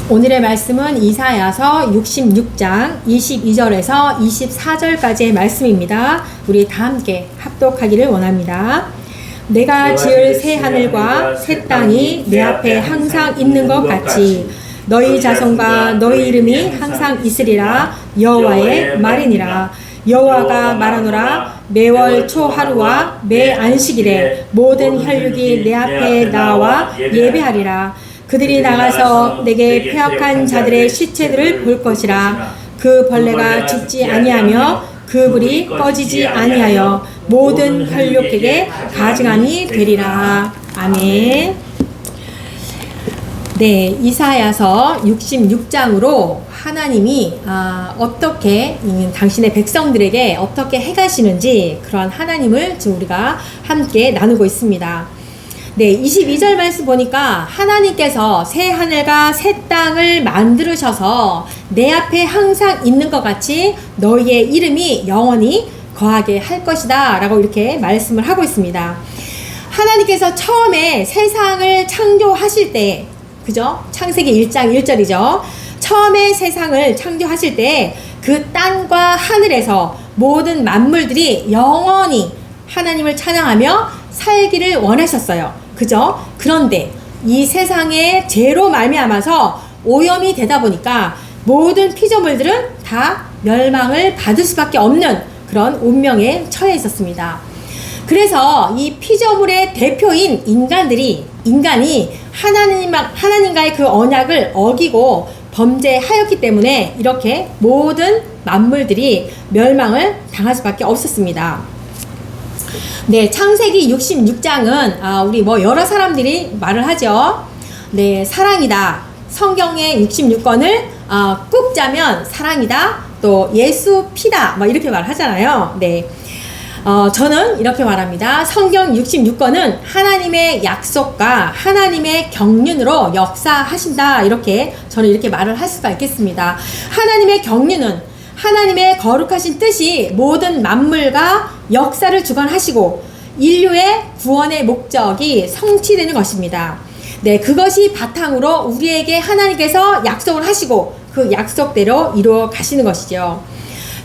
오늘의 말씀은 이사야서 66장 22절에서 24절까지의 말씀입니다. 우리 다 함께 합독하기를 원합니다. 내가 지을 새 하늘과 새 땅이 내 앞에 항상 있는 것 같이 너희 자손과 너희 이름이 항상 있으리라 여호와의 말이니라. 여호와가 말하노라. 매월 초 하루와 매 안식일에 모든 혈육이 내 앞에 나와 예배하리라. 그들이 나가서 내게 패역한 자들의 시체들을 볼 것이라. 그 벌레가 죽지 아니하며 그 불이 꺼지지 아니하여 모든 혈육에게 가증함이 되리라. 아멘. 네, 이사야서 66장으로 하나님이 어떻게 당신의 백성들에게 어떻게 행하시는지 그런 하나님을 지금 우리가 함께 나누고 있습니다. 네, 22절 말씀 보니까 하나님께서 새 하늘과 새 땅을 만들으셔서 내 앞에 항상 있는 것 같이 너희의 이름이 영원히 거하게 할 것이다 라고 이렇게 말씀을 하고 있습니다. 하나님께서 처음에 세상을 창조하실 때, 그죠? 창세기 1장 1절이죠. 처음에 세상을 창조하실 때 그 땅과 하늘에서 모든 만물들이 영원히 하나님을 찬양하며 살기를 원하셨어요. 그죠? 그런데 이 세상의 죄로 말미암아서 오염이 되다 보니까 모든 피조물들은 다 멸망을 받을 수밖에 없는 그런 운명에 처해 있었습니다. 그래서 이 피조물의 대표인 인간이 하나님과의 그 언약을 어기고 범죄하였기 때문에 이렇게 모든 만물들이 멸망을 당할 수밖에 없었습니다. 네, 창세기 66장은 우리 여러 사람들이 말을 하죠. 네, 사랑이다. 성경의 66권을 꾹 짜면 사랑이다. 또 예수 피다. 이렇게 말을 하잖아요. 네. 저는 이렇게 말합니다. 성경 66권은 하나님의 약속과 하나님의 경륜으로 역사하신다. 이렇게 저는 이렇게 말을 할 수가 있겠습니다. 하나님의 경륜은 하나님의 거룩하신 뜻이 모든 만물과 역사를 주관하시고 인류의 구원의 목적이 성취되는 것입니다. 네, 그것이 바탕으로 우리에게 하나님께서 약속을 하시고 그 약속대로 이루어 가시는 것이죠.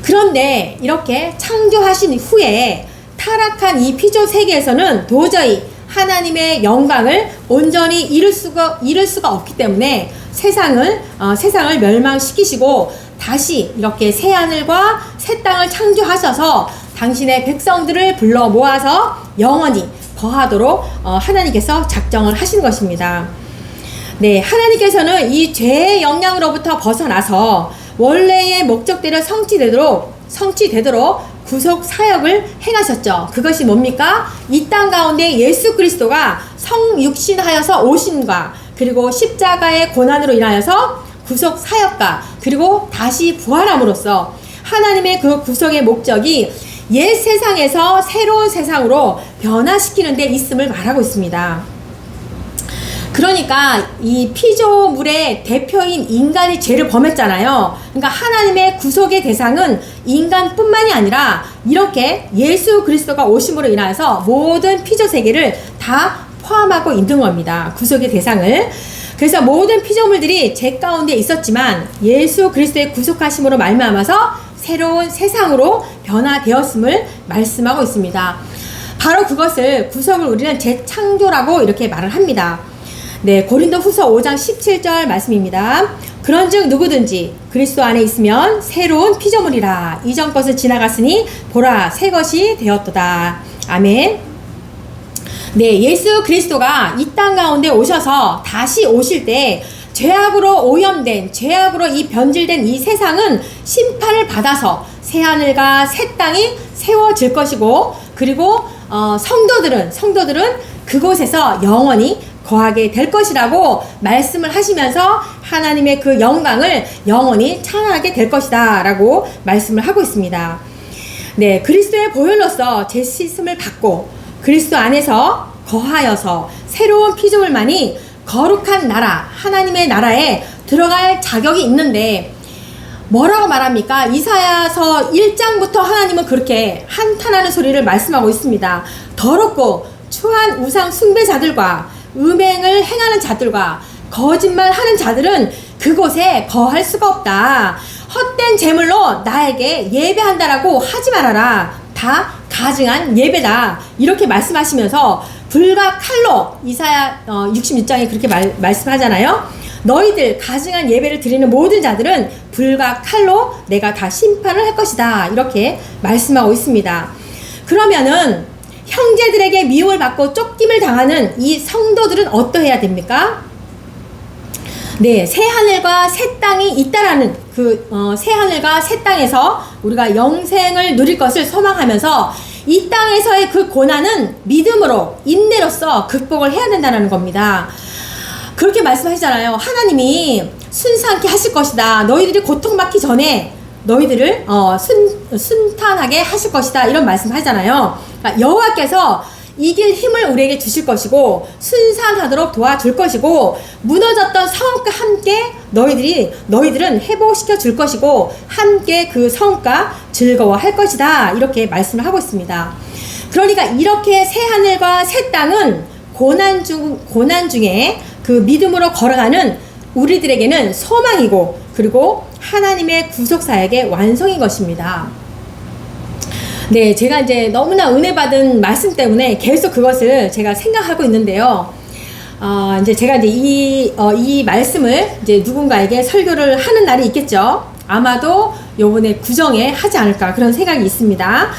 그런데 이렇게 창조하신 후에 타락한 이 피조 세계에서는 도저히 하나님의 영광을 온전히 이룰 수가 없기 때문에 세상을 멸망시키시고 다시 이렇게 새 하늘과 새 땅을 창조하셔서 당신의 백성들을 불러 모아서 영원히 거하도록 하나님께서 작정을 하신 것입니다. 네, 하나님께서는 이 죄의 영향으로부터 벗어나서 원래의 목적대로 성취되도록 구속 사역을 행하셨죠. 그것이 뭡니까? 이 땅 가운데 예수 그리스도가 성육신하여서 오심과 그리고 십자가의 고난으로 인하여서 구속 사역과 그리고 다시 부활함으로써 하나님의 그 구속의 목적이 옛 세상에서 새로운 세상으로 변화시키는 데 있음을 말하고 있습니다. 그러니까 이 피조물의 대표인 인간이 죄를 범했잖아요. 그러니까 하나님의 구속의 대상은 인간뿐만이 아니라 이렇게 예수 그리스도가 오심으로 인하여서 모든 피조 세계를 다 포함하고 있는 겁니다. 구속의 대상을. 그래서 모든 피조물들이 죄 가운데 있었지만 예수 그리스도의 구속하심으로 말미암아서 새로운 세상으로 변화되었음을 말씀하고 있습니다. 바로 그것을 구속을 우리는 재창조라고 이렇게 말을 합니다. 네, 고린도후서 5장 17절 말씀입니다. 그런즉 누구든지 그리스도 안에 있으면 새로운 피조물이라. 이전 것은 지나갔으니 보라 새 것이 되었도다. 아멘. 네, 예수 그리스도가 이 땅 가운데 오셔서 다시 오실 때 죄악으로 오염된, 죄악으로 이 변질된 이 세상은 심판을 받아서 새 하늘과 새 땅이 세워질 것이고, 그리고 성도들은 그곳에서 영원히 거하게 될 것이라고 말씀을 하시면서 하나님의 그 영광을 영원히 찬양하게 될 것이다 라고 말씀을 하고 있습니다. 네, 그리스도의 보혈로서 죄 씻음을 받고 그리스도 안에서 거하여서 새로운 피조물만이 거룩한 나라, 하나님의 나라에 들어갈 자격이 있는데 뭐라고 말합니까? 이사야서 1장부터 하나님은 그렇게 한탄하는 소리를 말씀하고 있습니다. 더럽고 추한 우상 숭배자들과 음행을 행하는 자들과 거짓말하는 자들은 그곳에 거할 수가 없다. 헛된 제물로 나에게 예배한다라고 하지 말아라. 다 가증한 예배다. 이렇게 말씀하시면서 불과 칼로 이사야 66장에 그렇게 말씀하잖아요. 너희들 가증한 예배를 드리는 모든 자들은 불과 칼로 내가 다 심판을 할 것이다. 이렇게 말씀하고 있습니다. 그러면은 형제들에게 미움을 받고 쫓김을 당하는 이 성도들은 어떠해야 됩니까? 네, 새 하늘과 새 땅이 있다라는 새 하늘과 새 땅에서 우리가 영생을 누릴 것을 소망하면서 이 땅에서의 그 고난은 믿음으로 인내로서 극복을 해야 된다는 겁니다. 그렇게 말씀하시잖아요. 하나님이 순수하게 하실 것이다. 너희들이 고통받기 전에 너희들을 순탄하게 하실 것이다. 이런 말씀하잖아요. 그러니까 여호와께서 이길 힘을 우리에게 주실 것이고 순산하도록 도와줄 것이고 무너졌던 성읍과 함께 너희들은 회복시켜 줄 것이고 함께 그 성읍과 즐거워할 것이다. 이렇게 말씀을 하고 있습니다. 그러니까 이렇게 새 하늘과 새 땅은 고난 중에 그 믿음으로 걸어가는 우리들에게는 소망이고 그리고 하나님의 구속사역의 완성인 것입니다. 네, 제가 이제 너무나 은혜 받은 말씀 때문에 계속 그것을 제가 생각하고 있는데요. 이제 제가 이제 이 말씀을 이제 누군가에게 설교를 하는 날이 있겠죠. 아마도 요번에 구정에 하지 않을까 그런 생각이 있습니다.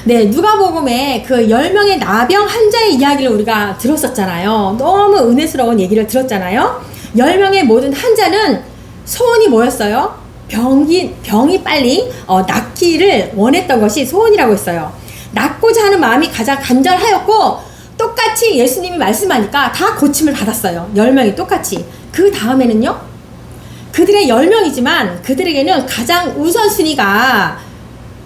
네, 누가복음에 그 10명의 나병 환자의 이야기를 우리가 들었었잖아요. 너무 은혜스러운 얘기를 들었잖아요. 10명의 모든 환자는 소원이 뭐였어요? 병이 빨리 낫기를 원했던 것이 소원이라고 했어요. 낫고자 하는 마음이 가장 간절하였고 똑같이 예수님이 말씀하니까 다 고침을 받았어요. 10명이 똑같이. 그 다음에는요. 그들의 10명이지만 그들에게는 가장 우선순위가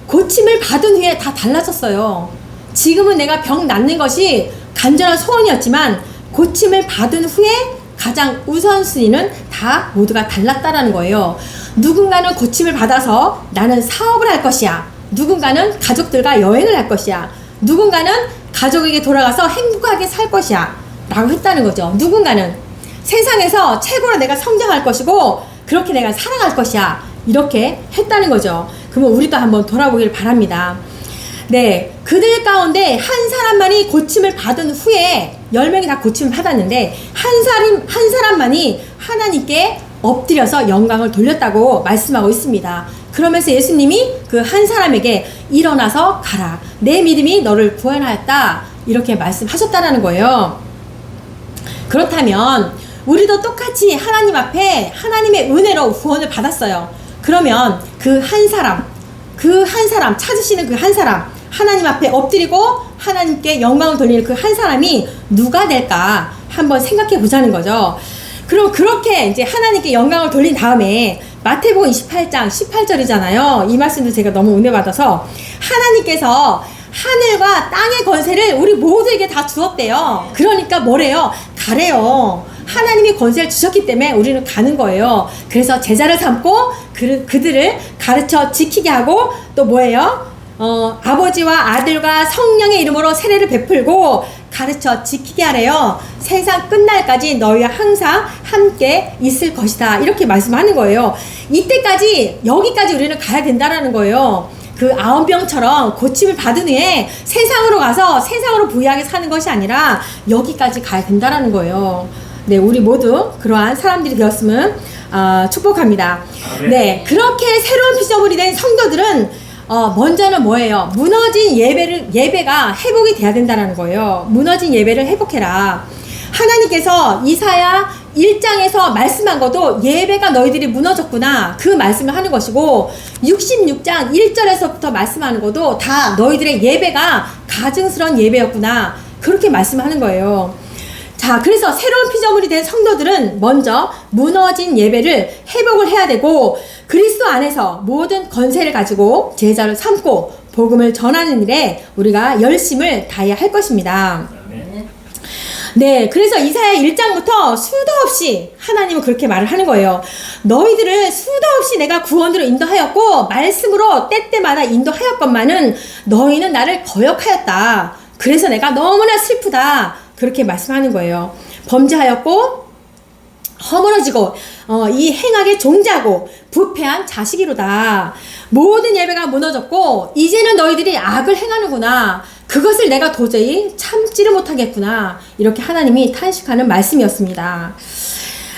고침을 받은 후에 다 달라졌어요. 지금은 내가 병 낫는 것이 간절한 소원이었지만 고침을 받은 후에 가장 우선순위는 다 모두가 달랐다라는 거예요. 누군가는 고침을 받아서 나는 사업을 할 것이야. 누군가는 가족들과 여행을 할 것이야. 누군가는 가족에게 돌아가서 행복하게 살 것이야 라고 했다는 거죠. 누군가는 세상에서 최고로 내가 성장할 것이고 그렇게 내가 살아갈 것이야 이렇게 했다는 거죠. 그러면 우리도 한번 돌아보길 바랍니다. 네, 그들 가운데 한 사람만이 고침을 받은 후에 10명이 다 고침을 받았는데 한 사람만이 하나님께 엎드려서 영광을 돌렸다고 말씀하고 있습니다. 그러면서 예수님이 그 한 사람에게 일어나서 가라. 내 믿음이 너를 구원하였다. 이렇게 말씀하셨다는 거예요. 그렇다면 우리도 똑같이 하나님 앞에 하나님의 은혜로 구원을 받았어요. 그러면 그 한 사람 찾으시는 그 한 사람 하나님 앞에 엎드리고 하나님께 영광을 돌리는 그 한 사람이 누가 될까 한번 생각해 보자는 거죠. 그럼 그렇게 이제 하나님께 영광을 돌린 다음에 마태복음 28장 18절이잖아요. 이 말씀도 제가 너무 은혜 받아서 하나님께서 하늘과 땅의 권세를 우리 모두에게 다 주었대요. 그러니까 뭐래요? 가래요. 하나님이 권세를 주셨기 때문에 우리는 가는 거예요. 그래서 제자를 삼고 그들을 가르쳐 지키게 하고 또 뭐예요? 아버지와 아들과 성령의 이름으로 세례를 베풀고 가르쳐 지키게 하래요. 세상 끝날까지 너희와 항상 함께 있을 것이다. 이렇게 말씀하는 거예요. 이때까지 여기까지 우리는 가야 된다라는 거예요. 그 9병처럼 고침을 받은 후에 세상으로 가서 세상으로 부유하게 사는 것이 아니라 여기까지 가야 된다라는 거예요. 네, 우리 모두 그러한 사람들이 되었으면 축복합니다. 네, 그렇게 새로운 피조물이 된 성도들은 먼저는 뭐예요? 무너진 예배가 회복이 돼야 된다는 거예요. 무너진 예배를 회복해라. 하나님께서 이사야 1장에서 말씀한 것도 예배가 너희들이 무너졌구나 그 말씀을 하는 것이고 66장 1절에서부터 말씀하는 것도 다 너희들의 예배가 가증스러운 예배였구나 그렇게 말씀하는 거예요. 자, 그래서 새로운 피조물이 된 성도들은 먼저 무너진 예배를 회복을 해야 되고 그리스도 안에서 모든 권세를 가지고 제자를 삼고 복음을 전하는 일에 우리가 열심을 다해야 할 것입니다. 네, 그래서 이사야 1장부터 수도 없이 하나님은 그렇게 말을 하는 거예요. 너희들을 수도 없이 내가 구원으로 인도하였고 말씀으로 때때마다 인도하였건만은 너희는 나를 거역하였다. 그래서 내가 너무나 슬프다. 그렇게 말씀하는 거예요. 범죄하였고 허물어지고 이 행악의 종자고 부패한 자식이로다. 모든 예배가 무너졌고 이제는 너희들이 악을 행하는구나. 그것을 내가 도저히 참지를 못하겠구나. 이렇게 하나님이 탄식하는 말씀이었습니다.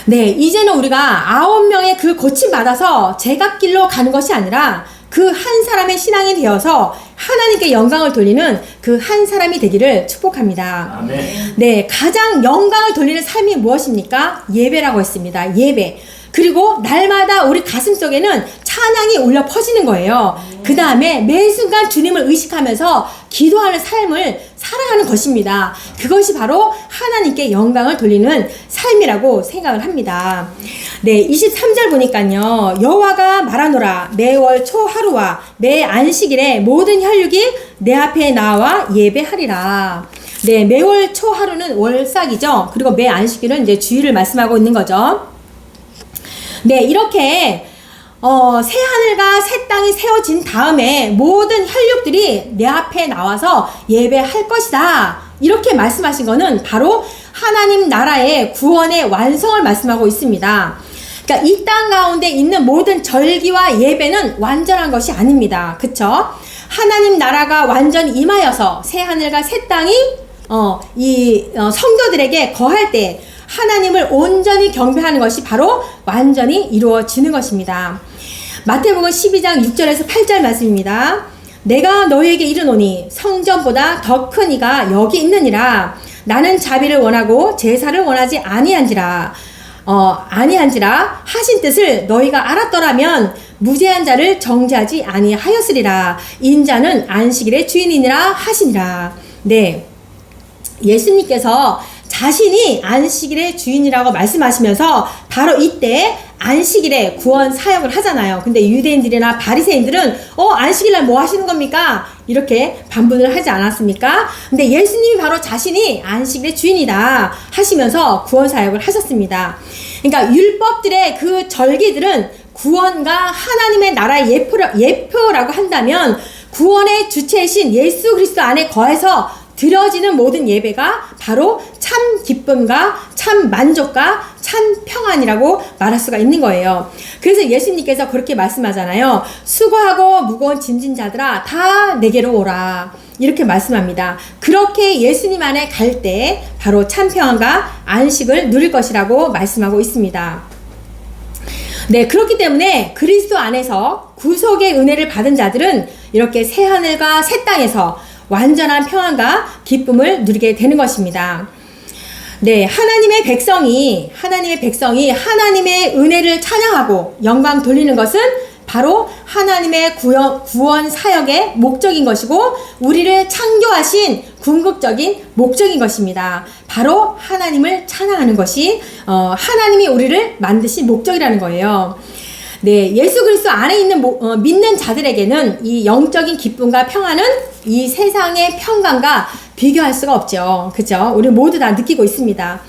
네, 이제는 우리가 9명의 그 고침받아서 제갓길로 가는 것이 아니라 그 한 사람의 신앙이 되어서 하나님께 영광을 돌리는 그 한 사람이 되기를 축복합니다. 아멘. 네, 가장 영광을 돌리는 삶이 무엇입니까? 예배라고 했습니다. 예배. 그리고 날마다 우리 가슴 속에는 찬양이 울려 퍼지는 거예요. 그 다음에 매 순간 주님을 의식하면서 기도하는 삶을 살아가는 것입니다. 그것이 바로 하나님께 영광을 돌리는 삶이라고 생각을 합니다. 네, 23절 보니까요. 여호와가 말하노라. 매월 초 하루와 매 안식일에 모든 혈육이 내 앞에 나와 예배하리라. 네, 매월 초 하루는 월삭이죠. 그리고 매 안식일은 이제 주일을 말씀하고 있는 거죠. 네, 이렇게 새 하늘과 새 땅이 세워진 다음에 모든 혈육들이 내 앞에 나와서 예배할 것이다. 이렇게 말씀하신 거는 바로 하나님 나라의 구원의 완성을 말씀하고 있습니다. 그러니까 이 땅 가운데 있는 모든 절기와 예배는 완전한 것이 아닙니다. 그쵸? 하나님 나라가 완전히 임하여서 새 하늘과 새 땅이 성도들에게 거할 때 하나님을 온전히 경배하는 것이 바로 완전히 이루어지는 것입니다. 마태복음 12장 6절에서 8절 말씀입니다. 내가 너희에게 이르노니 성전보다 더 큰 이가 여기 있느니라. 나는 자비를 원하고 제사를 원하지 아니한지라 하신 뜻을 너희가 알았더라면 무죄한 자를 정죄하지 아니하였으리라. 인자는 안식일의 주인이니라 하시니라. 네, 예수님께서 자신이 안식일의 주인이라고 말씀하시면서 바로 이때 안식일에 구원 사역을 하잖아요. 근데 유대인들이나 바리새인들은 안식일날 뭐 하시는 겁니까? 이렇게 반문을 하지 않았습니까? 근데 예수님이 바로 자신이 안식일의 주인이다 하시면서 구원 사역을 하셨습니다. 그러니까 율법들의 그 절기들은 구원과 하나님의 나라의 예표라고 한다면 구원의 주체이신 예수 그리스도 안에 거해서 드려지는 모든 예배가 바로 참 기쁨과 참 만족과 참 평안이라고 말할 수가 있는 거예요. 그래서 예수님께서 그렇게 말씀하잖아요. 수고하고 무거운 짐진 자들아 다 내게로 오라. 이렇게 말씀합니다. 그렇게 예수님 안에 갈 때 바로 참 평안과 안식을 누릴 것이라고 말씀하고 있습니다. 네, 그렇기 때문에 그리스도 안에서 구속의 은혜를 받은 자들은 이렇게 새 하늘과 새 땅에서 완전한 평안과 기쁨을 누리게 되는 것입니다. 네, 하나님의 백성이 하나님의 은혜를 찬양하고 영광 돌리는 것은 바로 하나님의 구원 사역의 목적인 것이고 우리를 창조하신 궁극적인 목적인 것입니다. 바로 하나님을 찬양하는 것이 하나님이 우리를 만드신 목적이라는 거예요. 네, 예수 그리스도 안에 있는 믿는 자들에게는 이 영적인 기쁨과 평안은 이 세상의 평강과 비교할 수가 없죠. 그죠? 우리 모두 다 느끼고 있습니다.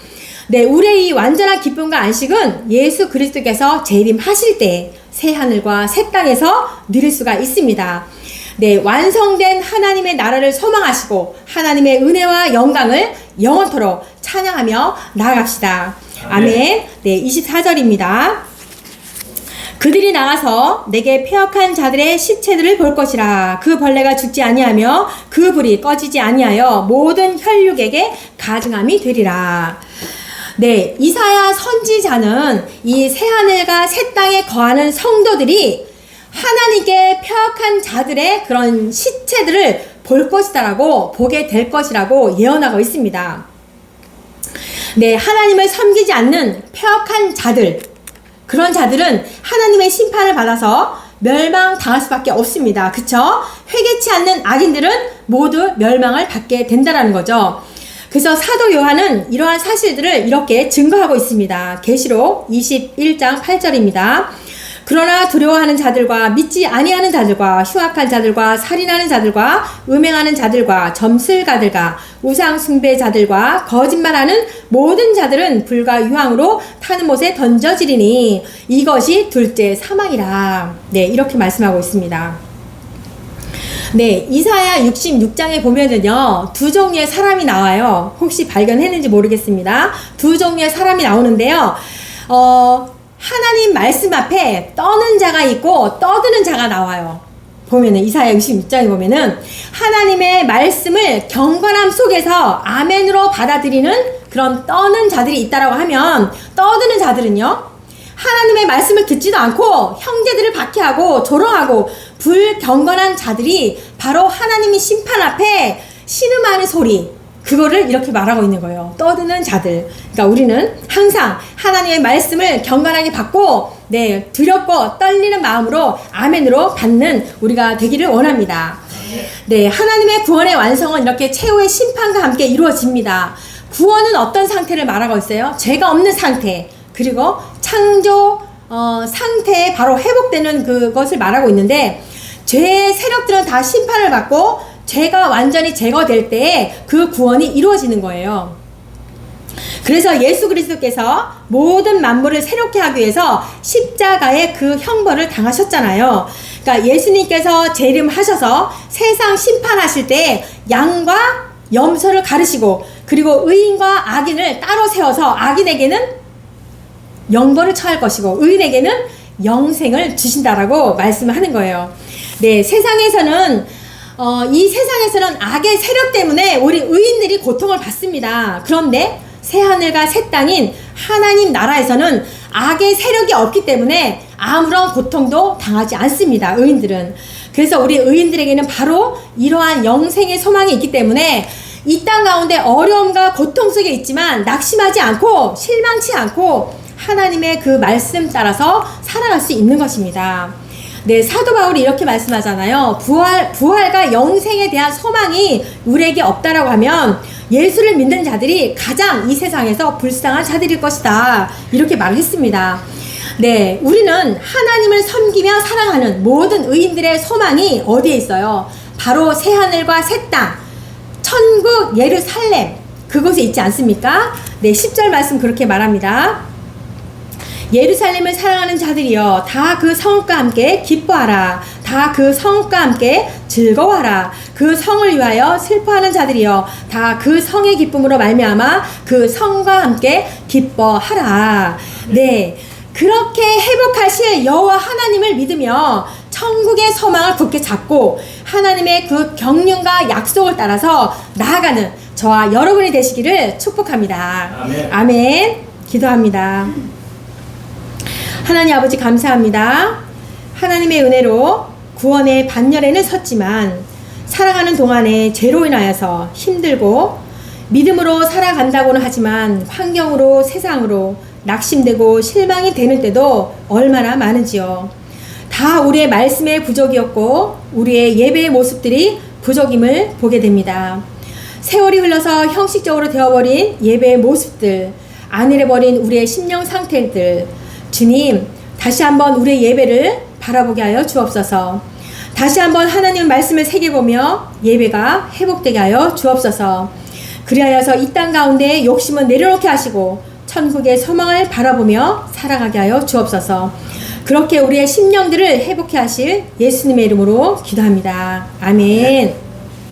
네, 우리의 이 완전한 기쁨과 안식은 예수 그리스도께서 재림하실 때 새 하늘과 새 땅에서 누릴 수가 있습니다. 네, 완성된 하나님의 나라를 소망하시고 하나님의 은혜와 영광을 영원토록 찬양하며 나아갑시다. 아멘. 네, 24절입니다. 그들이 나가서 내게 패역한 자들의 시체들을 볼 것이라. 그 벌레가 죽지 아니하며 그 불이 꺼지지 아니하여 모든 혈육에게 가증함이 되리라. 네, 이사야 선지자는 이 새하늘과 새 땅에 거하는 성도들이 하나님께 패역한 자들의 그런 시체들을 볼 것이다라고 보게 될 것이라고 예언하고 있습니다. 네, 하나님을 섬기지 않는 패역한 자들, 그런 자들은 하나님의 심판을 받아서 멸망당할 수밖에 없습니다. 그쵸? 회개치 않는 악인들은 모두 멸망을 받게 된다는 거죠. 그래서 사도 요한은 이러한 사실들을 이렇게 증거하고 있습니다. 계시록 21장 8절입니다. 그러나 두려워하는 자들과 믿지 아니하는 자들과 흉악한 자들과 살인하는 자들과 음행하는 자들과 점술가들과 우상 숭배자들과 거짓말하는 모든 자들은 불과 유황으로 타는 못에 던져지리니 이것이 둘째 사망이라. 네, 이렇게 말씀하고 있습니다. 네, 이사야 66장에 보면은요, 두 종류의 사람이 나와요. 혹시 발견했는지 모르겠습니다. 두 종류의 사람이 나오는데요. 하나님 말씀 앞에 떠는 자가 있고 떠드는 자가 나와요. 보면은 이사야 66장에 보면은 하나님의 말씀을 경건함 속에서 아멘으로 받아들이는 그런 떠는 자들이 있다라고 하면, 떠드는 자들은요, 하나님의 말씀을 듣지도 않고 형제들을 박해하고 조롱하고 불경건한 자들이 바로 하나님의 심판 앞에 신음하는 소리, 그거를 이렇게 말하고 있는 거예요. 떠드는 자들. 그러니까 우리는 항상 하나님의 말씀을 경건하게 받고, 두렵고 떨리는 마음으로 아멘으로 받는 우리가 되기를 원합니다. 하나님의 구원의 완성은 이렇게 최후의 심판과 함께 이루어집니다. 구원은 어떤 상태를 말하고 있어요? 죄가 없는 상태, 그리고 창조 상태에 바로 회복되는 그것을 말하고 있는데, 죄의 세력들은 다 심판을 받고 죄가 완전히 제거될 때에 그 구원이 이루어지는 거예요. 그래서 예수 그리스도께서 모든 만물을 새롭게 하기 위해서 십자가의 그 형벌을 당하셨잖아요. 그러니까 예수님께서 재림하셔서 세상 심판하실 때 양과 염소를 가르시고, 그리고 의인과 악인을 따로 세워서 악인에게는 영벌을 처할 것이고 의인에게는 영생을 주신다라고 말씀을 하는 거예요. 세상에서는 이 세상에서는 악의 세력 때문에 우리 의인들이 고통을 받습니다. 그런데 새하늘과 새 땅인 하나님 나라에서는 악의 세력이 없기 때문에 아무런 고통도 당하지 않습니다. 의인들은. 그래서 우리 의인들에게는 바로 이러한 영생의 소망이 있기 때문에 이 땅 가운데 어려움과 고통 속에 있지만 낙심하지 않고 실망치 않고 하나님의 그 말씀 따라서 살아갈 수 있는 것입니다. 사도 바울이 이렇게 말씀하잖아요. 부활과 영생에 대한 소망이 우리에게 없다라고 하면 예수를 믿는 자들이 가장 이 세상에서 불쌍한 자들일 것이다, 이렇게 말을 했습니다. 우리는 하나님을 섬기며 사랑하는 모든 의인들의 소망이 어디에 있어요? 바로 새하늘과 새 땅, 천국 예루살렘, 그곳에 있지 않습니까? 10절 말씀 그렇게 말합니다. 예루살렘을 사랑하는 자들이여, 다 그 성읍과 함께 기뻐하라. 다 그 성읍과 함께 즐거워하라. 그 성을 위하여 슬퍼하는 자들이여, 다 그 성의 기쁨으로 말미암아 그 성과 함께 기뻐하라. 그렇게 회복하실 여호와 하나님을 믿으며 천국의 소망을 굳게 잡고 하나님의 그 경륜과 약속을 따라서 나아가는 저와 여러분이 되시기를 축복합니다. 아멘. 아멘. 기도합니다. 하나님 아버지 감사합니다. 하나님의 은혜로 구원의 반열에는 섰지만 살아가는 동안에 죄로 인하여서 힘들고 믿음으로 살아간다고는 하지만 환경으로 세상으로 낙심되고 실망이 되는 때도 얼마나 많은지요. 다 우리의 말씀의 부족이었고 우리의 예배의 모습들이 부족임을 보게 됩니다. 세월이 흘러서 형식적으로 되어버린 예배의 모습들, 안일해버린 우리의 심령 상태들, 주님 다시 한번 우리의 예배를 바라보게 하여 주옵소서. 다시 한번 하나님 말씀을 새겨보며 예배가 회복되게 하여 주옵소서. 그리하여서 이 땅 가운데 욕심은 내려놓게 하시고 천국의 소망을 바라보며 살아가게 하여 주옵소서. 그렇게 우리의 심령들을 회복해 하실 예수님의 이름으로 기도합니다. 아멘.